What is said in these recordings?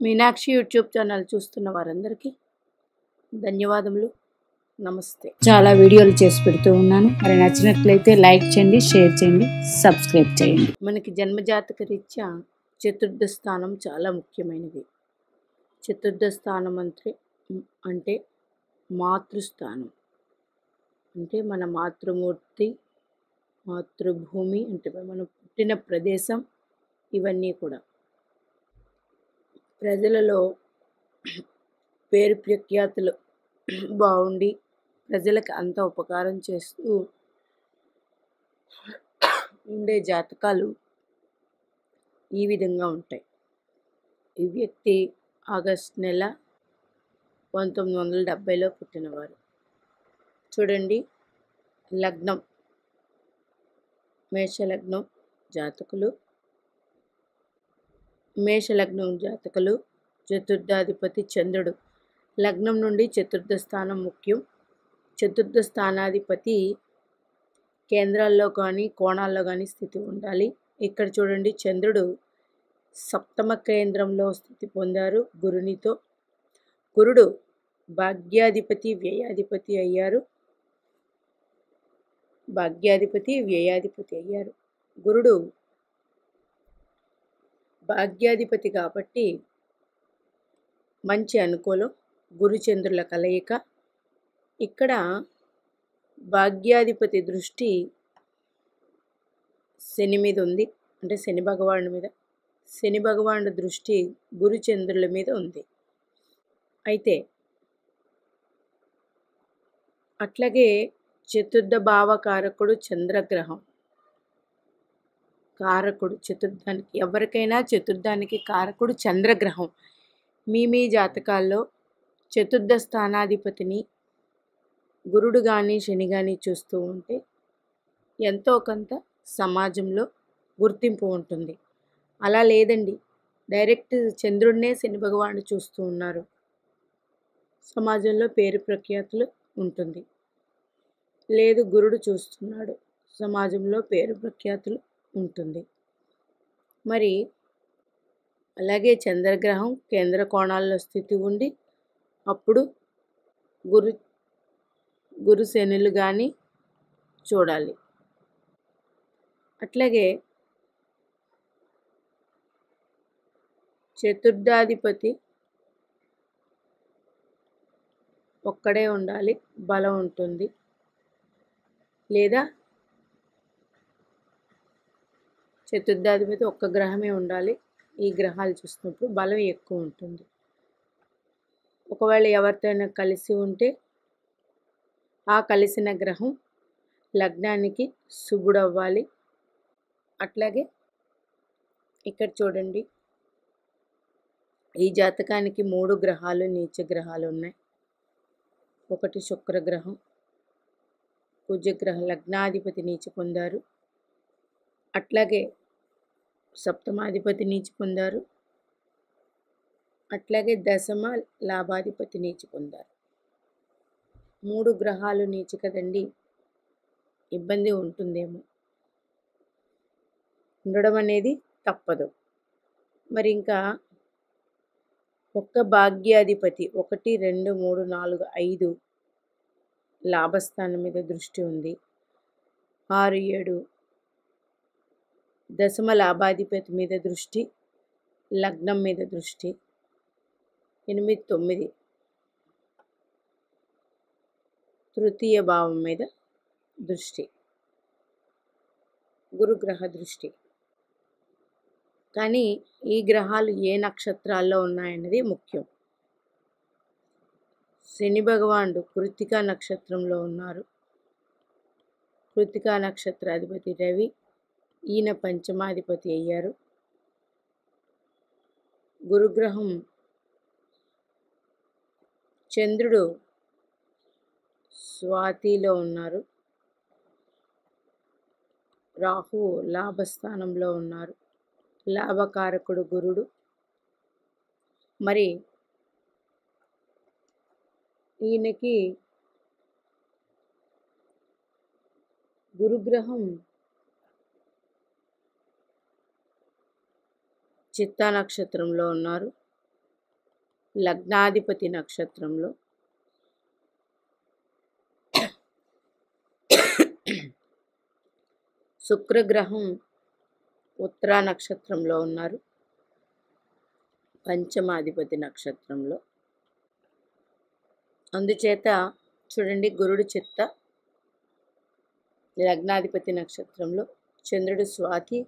Meenakshi YouTube channel చూస్తున్న వారందరికీ ధన్యవాదములు. నమస్తే. చాలా వీడియోలు చేసి పెడుతూ ఉన్నాను. మరి నచ్చినట్లయితే లైక్ చేయండి, షేర్ చేయండి, సబ్స్క్రైబ్ చేయండి. మనకి జన్మజాతక రీత్యా చతుర్థ స్థానం చాలా ముఖ్యమైనది. చతుర్థ స్థానం అంటే మాతృస్థానం. అంటే మన మాతృమూర్తి, మాతృభూమి, అంటే మనం పుట్టిన ప్రదేశం, ఇవన్నీ కూడా ప్రజలలో పేరు ప్రఖ్యాతులు బాగుండి ప్రజలకు అంత ఉపకారం చేస్తూ ఉండే జాతకాలు ఈ విధంగా ఉంటాయి. ఈ వ్యక్తి ఆగస్టు నెల 1970లో పుట్టినవారు. చూడండి, లగ్నం మేషలగ్నం జాతకులు చతుర్థాధిపతి చంద్రుడు. లగ్నం నుండి చతుర్థ స్థానం ముఖ్యం. చతుర్థ స్థానాధిపతి కేంద్రాల్లో కానీ కోణాల్లో కానీ స్థితి ఉండాలి. ఇక్కడ చూడండి, చంద్రుడు సప్తమ కేంద్రంలో స్థితి పొందారు గురునితో. గురుడు భాగ్యాధిపతి వ్యయాధిపతి అయ్యారు. గురుడు భాగ్యాధిపతి కాబట్టి మంచి అనుకూలం. గురుచంద్రుల కలయిక. ఇక్కడ భాగ్యాధిపతి దృష్టి శని మీద ఉంది, అంటే శని భగవానుడి మీద. శని భగవానుడి దృష్టి గురుచంద్రుల మీద ఉంది. అయితే అట్లాగే చతుర్థ భావకారకుడు చంద్రగ్రహం కారకుడు చతుర్థానికి. ఎవరికైనా చతుర్థానికి కారకుడు చంద్రగ్రహం. మీ జాతకాల్లో చతుర్థ స్థానాధిపతిని గురుడు కానీ శని కానీ చూస్తూ ఉంటే ఎంతో కొంత సమాజంలో గుర్తింపు ఉంటుంది. అలా లేదండి, డైరెక్ట్ చంద్రుడినే శని భగవానుడు చూస్తూ ఉన్నారు, సమాజంలో పేరు ప్రఖ్యాతులు ఉంటుంది. లేదు, గురుడు చూస్తున్నాడు, సమాజంలో పేరు ప్రఖ్యాతులు ఉంటుంది. మరి అలాగే చంద్రగ్రహం కేంద్ర కోణాల్లో స్థితి ఉండి అప్పుడు గురు శనులు కానీ చూడాలి. అట్లాగే చతుర్థాధిపతి ఒక్కడే ఉండాలి, బలం ఉంటుంది. లేదా చతుర్థాధిపతి ఒక్క గ్రహమే ఉండాలి. ఈ గ్రహాలు చూసినప్పుడు బలం ఎక్కువ ఉంటుంది. ఒకవేళ ఎవరితోనైనా కలిసి ఉంటే ఆ కలిసిన గ్రహం లగ్నానికి శుభుడవ్వాలి. అట్లాగే ఇక్కడ చూడండి, ఈ జాతకానికి 3 గ్రహాలు నీచ గ్రహాలు ఉన్నాయి. ఒకటి శుక్రగ్రహం, కుజగ్రహం లగ్నాధిపతి నీచ పొందారు. అట్లాగే సప్తమాధిపతి నీచ పొందారు. అట్లాగే దశమ లాభాధిపతి నీచ పొందారు. 3 గ్రహాలు నీచ కదండి, ఇబ్బంది ఉంటుందేమో, ఉండడం అనేది తప్పదు. మరి ఇంకా ఒక్క భాగ్యాధిపతి 1, 2, 3, 4, 5 లాభస్థానం మీద దృష్టి ఉంది. 6, 7 దశమ లాభాధిపతి మీద దృష్టి, లగ్నం మీద దృష్టి. 8, 9 తృతీయ భావం మీద దృష్టి, గురుగ్రహ దృష్టి. కానీ ఈ గ్రహాలు ఏ నక్షత్రాల్లో ఉన్నాయన్నది ముఖ్యం. శని భగవానుడు కృత్తికా నక్షత్రంలో ఉన్నారు. కృత్తికా నక్షత్రాధిపతి రవి, ఈయన పంచమాధిపతి అయ్యారు. గురుగ్రహం చంద్రుడు స్వాతిలో ఉన్నారు. రాహు లాభస్థానంలో ఉన్నారు. లాభకారకుడు గురుడు. మరి ఈయనకి గురుగ్రహం చిత్తా నక్షత్రంలో ఉన్నారు. లగ్నాధిపతి నక్షత్రంలో, శుక్రగ్రహం ఉత్తరా నక్షత్రంలో ఉన్నారు, పంచమాధిపతి నక్షత్రంలో. అందుచేత చూడండి, గురుడు చిత్త లగ్నాధిపతి నక్షత్రంలో, చంద్రుడు స్వాతి,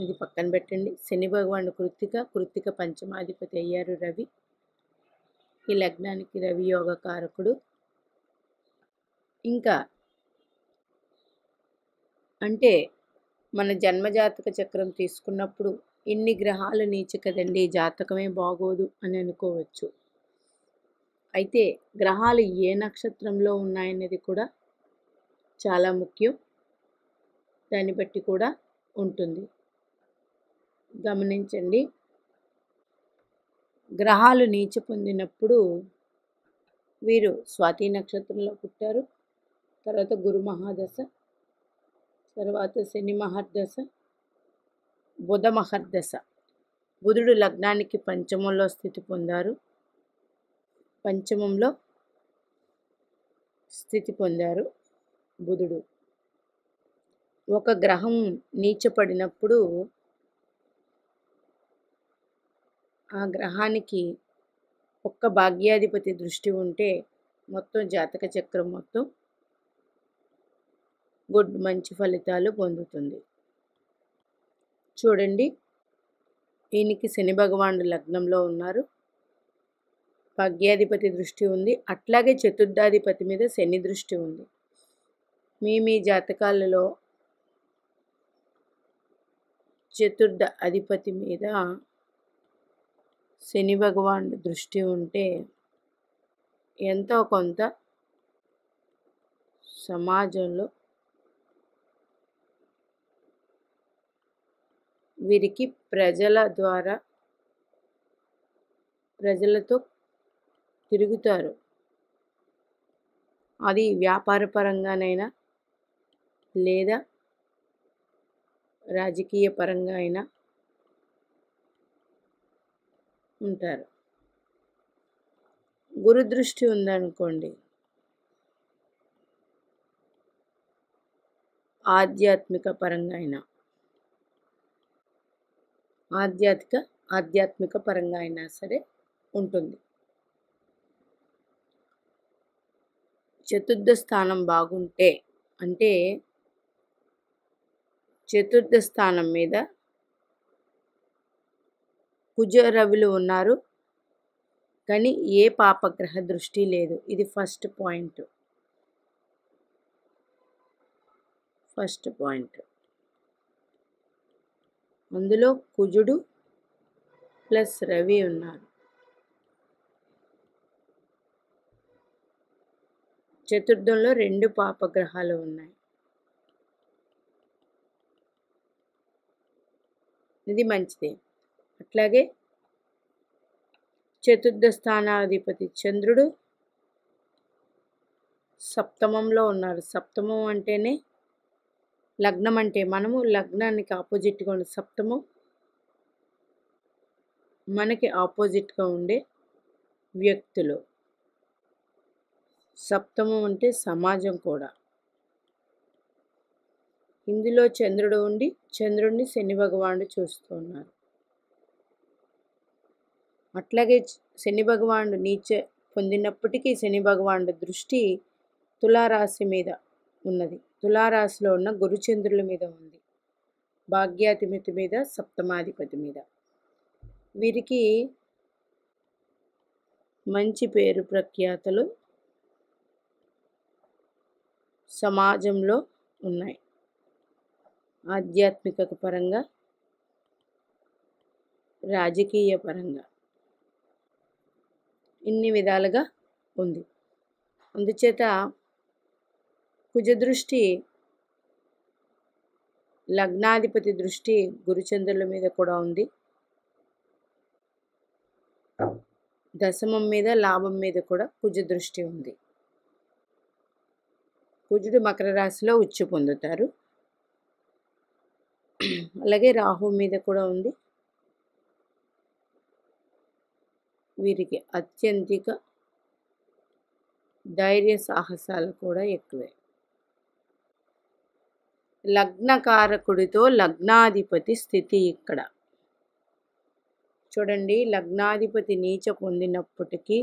ఇది పక్కన పెట్టండి. శని భగవానుడు కృత్తిక పంచమాధిపతి అయ్యారు రవి. ఈ లగ్నానికి రవి యోగకారకుడు. ఇంకా అంటే మన జన్మజాతక చక్రం తీసుకున్నప్పుడు ఇన్ని గ్రహాలు నీచ కదండి, జాతకమే బాగోదు అని అనుకోవచ్చు. అయితే గ్రహాలు ఏ నక్షత్రంలో ఉన్నాయనేది కూడా చాలా ముఖ్యం. దాన్ని బట్టి కూడా ఉంటుంది. గమనించండి, గ్రహాలు నీచ పొందినప్పుడు వీరు స్వాతి నక్షత్రంలో పుట్టారు, తర్వాత గురు మహాదశ, తర్వాత శని మహర్దశ, బుధ మహర్దశ. బుధుడు లగ్నానికి పంచమంలో స్థితి పొందారు, పంచమంలో స్థితి పొందారు బుధుడు. ఒక గ్రహం నీచపడినప్పుడు ఆ గ్రహానికి ఒక్క భాగ్యాధిపతి దృష్టి ఉంటే మొత్తం జాతక చక్రం మొత్తం మంచి ఫలితాలు పొందుతుంది. చూడండి, ఈయనకి శని భగవానుడు లగ్నంలో ఉన్నారు, భాగ్యాధిపతి దృష్టి ఉంది, అట్లాగే చతుర్థాధిపతి మీద శని దృష్టి ఉంది. మీ జాతకాలలో చతుర్థ అధిపతి మీద శని భగవానుడు దృష్టి ఉంటే ఎంతో కొంత సమాజంలో వీరికి ప్రజలతో తిరుగుతారు. అది వ్యాపారపరంగానైనా లేదా రాజకీయ పరంగా అయినా ఉంటారు. గురు దృష్టి ఉందనుకోండి, ఆధ్యాత్మిక పరంగా అయినా ఆధ్యాత్మిక పరంగా అయినా సరే ఉంటుంది. చతుర్థ స్థానం బాగుంటే, అంటే చతుర్థ స్థానం మీద కుజ రవులు ఉన్నారు, కానీ ఏ పాపగ్రహ దృష్టి లేదు. ఇది ఫస్ట్ పాయింట్. అందులో కుజుడు ప్లస్ రవి ఉన్నారు. చతుర్థంలో 2 పాపగ్రహాలు ఉన్నాయి. ఇది మంచిదే. అట్లాగే చతుర్థ స్థానాధిపతి చంద్రుడు సప్తమంలో ఉన్నారు. సప్తమం అంటేనే లగ్నం, అంటే మనము లగ్నానికి ఆపోజిట్గా ఉండే సప్తమం మనకి ఆపోజిట్గా ఉండే వ్యక్తులు. సప్తమం అంటే సమాజం కూడా. ఇందులో చంద్రుడు ఉండి చంద్రుడిని శని భగవానుడు చూస్తూ ఉన్నారు. అట్లాగే శని భగవానుడు నీచ పొందినప్పటికీ శని భగవానుడు దృష్టి తులారాశి మీద ఉన్నది. తులారాశిలో ఉన్న గురుచంద్రుల మీద ఉంది, భాగ్యాధిపతి మీద, సప్తమాధిపతి మీద. వీరికి మంచి పేరు ప్రఖ్యాతలు సమాజంలో ఉన్నాయి. ఆధ్యాత్మిక పరంగా, రాజకీయ పరంగా ఇన్ని విధాలుగా ఉంది. అందుచేత కుజదృష్టి, లగ్నాధిపతి దృష్టి గురుచంద్రుల మీద కూడా ఉంది. దశమం మీద, లాభం మీద కూడా కుజ దృష్టి ఉంది. కుజుడు మకర రాశిలో ఉచ్చు పొందుతారు. అలాగే రాహు మీద కూడా ఉంది. వీరికి అత్యంతిక ధైర్య సాహసాలు కూడా ఎక్కువే. లగ్నకారకుడితో లగ్నాధిపతి స్థితి ఇక్కడ చూడండి. లగ్నాధిపతి నీచ పొందినప్పటికీ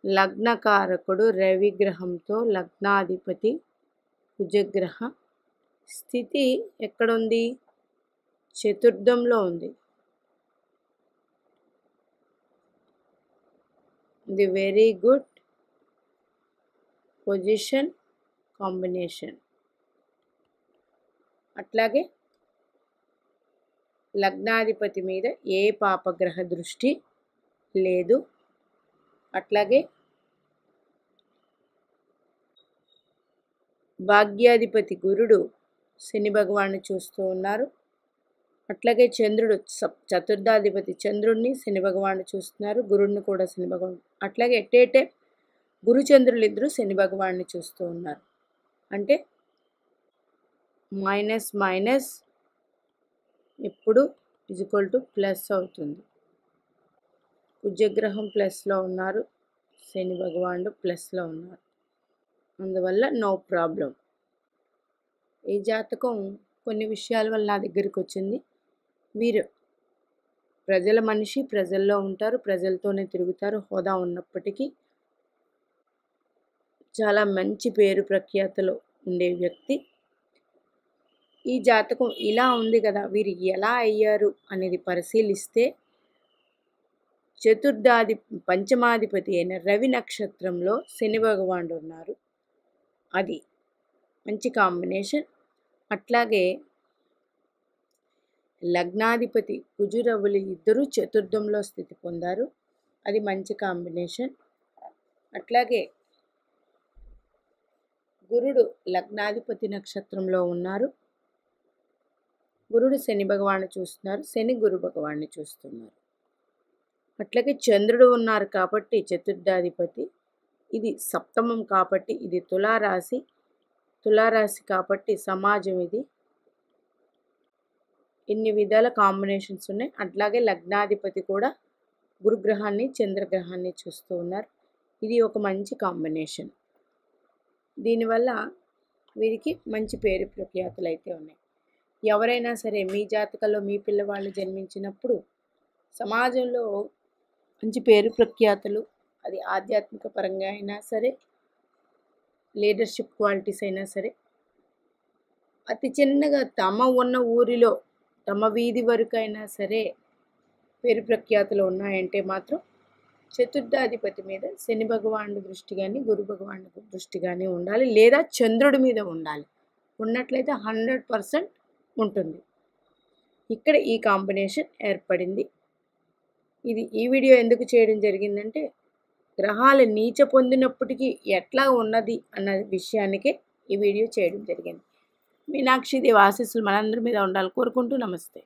లగ్నకారకుడు రవిగ్రహంతో లగ్నాధిపతి కుజగ్రహ స్థితి ఎక్కడుంది? చతుర్థంలో ఉంది. The very good position combination. అట్లాగే లగ్నాధిపతి మీద ఏ పాపగ్రహ దృష్టి లేదు. అట్లాగే భాగ్యాధిపతి గురుడు శని భగవాన్ని చూస్తూ ఉన్నారు. అట్లాగే చంద్రుడు చతుర్థాధిపతి చంద్రుడిని శని భగవాన్ని చూస్తున్నారు, గురుడిని కూడా శని భగవాన్. అట్లాగే ఎట్టేటే గురు చంద్రులు ఇద్దరు శని భగవాన్ని చూస్తూ ఉన్నారు. అంటే మైనస్ మైనస్ ఇప్పుడు ఈక్వల్ టు ప్లస్ అవుతుంది. కుజగ్రహం ప్లస్లో ఉన్నారు, శని భగవానుడు ప్లస్లో ఉన్నారు. అందువల్ల నో ప్రాబ్లం. ఈ జాతకం కొన్ని విషయాల వల్ల నా దగ్గరికి వచ్చింది. వీరు ప్రజల మనిషి, ప్రజల్లో ఉంటారు, ప్రజలతోనే తిరుగుతారు. హోదా ఉన్నప్పటికీ చాలా మంచి పేరు ప్రఖ్యాతలు ఉండే వ్యక్తి. ఈ జాతకం ఇలా ఉంది కదా, వీరు ఎలా అయ్యారు అనేది పరిశీలిస్తే పంచమాధిపతి అయిన రవి నక్షత్రంలో శని భగవానుడు ఉన్నారు. అది మంచి కాంబినేషన్. అట్లాగే లగ్నాధిపతి కుజురవులు ఇద్దరు చతుర్థంలో స్థితి పొందారు. అది మంచి కాంబినేషన్. అట్లాగే గురుడు లగ్నాధిపతి నక్షత్రంలో ఉన్నారు. గురుడు శని భగవాన్ని చూస్తున్నారు, శని గురు భగవాన్ని చూస్తున్నారు. అట్లాగే చంద్రుడు ఉన్నారు కాబట్టి చతుర్థాధిపతి, ఇది సప్తమం కాబట్టి ఇది తులారాశి కాబట్టి సమాజం ఇది. ఇన్ని విధాల కాంబినేషన్స్ ఉన్నాయి. అట్లాగే లగ్నాధిపతి కూడా గురుగ్రహాన్ని చంద్రగ్రహాన్ని చూస్తూ ఉన్నారు. ఇది ఒక మంచి కాంబినేషన్. దీనివల్ల వీరికి మంచి పేరు ప్రఖ్యాతులు అయితే ఉన్నాయి. ఎవరైనా సరే మీ జాతకంలో మీ పిల్లవాళ్ళు జన్మించినప్పుడు సమాజంలో మంచి పేరు ప్రఖ్యాతులు, అది ఆధ్యాత్మిక పరంగా అయినా సరే, లీడర్షిప్ క్వాలిటీస్ అయినా సరే, అతి చిన్నగా తమ ఉన్న ఊరిలో తమ వీధి వరకు అయినా సరే పేరు ప్రఖ్యాతులు ఉన్నాయంటే మాత్రం చతుర్థాధిపతి మీద శని భగవానుడి దృష్టి కానీ గురు భగవానుడి దృష్టి కానీ ఉండాలి, లేదా చంద్రుడి మీద ఉండాలి. ఉన్నట్లయితే 100% ఉంటుంది. ఇక్కడ ఈ కాంబినేషన్ ఏర్పడింది. ఈ వీడియో ఎందుకు చేయడం జరిగిందంటే గ్రహాలు నీచ పొందినప్పటికీ ఎట్లా ఉన్నది అన్న విషయానికే ఈ వీడియో చేయడం జరిగింది. మీనాక్షి దేవి ఆశీస్సులు మనందరి మీద ఉండాలి కోరుకుంటూ నమస్తే.